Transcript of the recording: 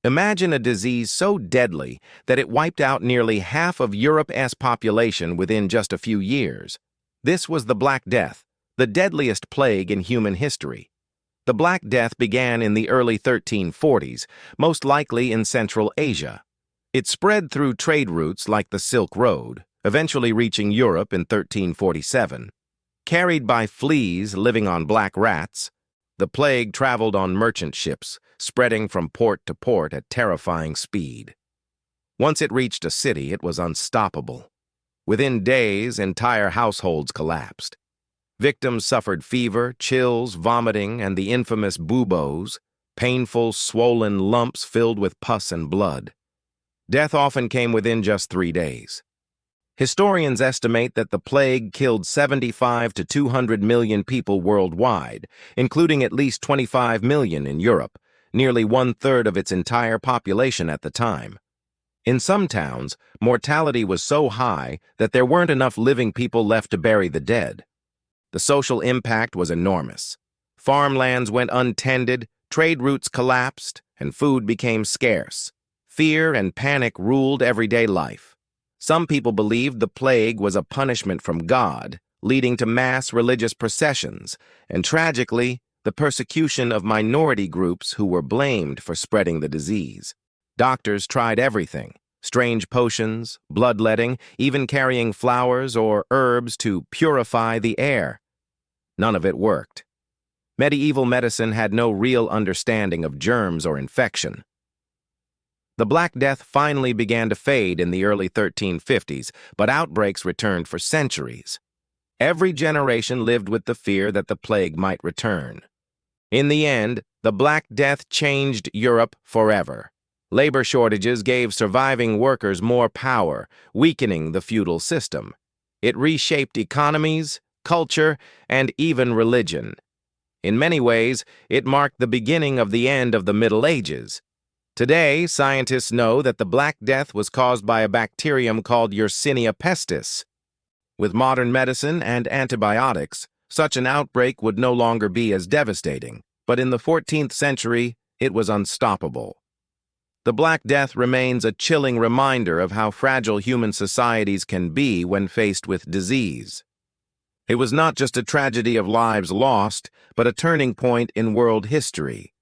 Imagine a disease so deadly that it wiped out nearly half of Europe's population within just a few years. This was the Black Death, the deadliest plague in human history. The Black Death began in the early 1340s, most likely in Central Asia. It spread through trade routes like the Silk Road, eventually reaching Europe in 1347. Carried by fleas living on black rats, the plague traveled on merchant ships, spreading from port to port at terrifying speed. Once it reached a city, it was unstoppable. Within days, entire households collapsed. Victims suffered fever, chills, vomiting, and the infamous buboes, painful, swollen lumps filled with pus and blood. Death often came within just 3 days. Historians estimate that the plague killed 75 to 200 million people worldwide, including at least 25 million in Europe, nearly 1/3 of its entire population at the time. In some towns, mortality was so high that there weren't enough living people left to bury the dead. The social impact was enormous. Farmlands went untended, trade routes collapsed, and food became scarce. Fear and panic ruled everyday life. Some people believed the plague was a punishment from God, leading to mass religious processions, and tragically, the persecution of minority groups who were blamed for spreading the disease. Doctors tried everything: strange potions, bloodletting, even carrying flowers or herbs to purify the air. None of it worked. Medieval medicine had no real understanding of germs or infection. The Black Death finally began to fade in the early 1350s, but outbreaks returned for centuries. Every generation lived with the fear that the plague might return. In the end, the Black Death changed Europe forever. Labor shortages gave surviving workers more power, weakening the feudal system. It reshaped economies, culture, and even religion. In many ways, it marked the beginning of the end of the Middle Ages. Today, scientists know that the Black Death was caused by a bacterium called Yersinia pestis. With modern medicine and antibiotics, such an outbreak would no longer be as devastating, but in the 14th century, it was unstoppable. The Black Death remains a chilling reminder of how fragile human societies can be when faced with disease. It was not just a tragedy of lives lost, but a turning point in world history.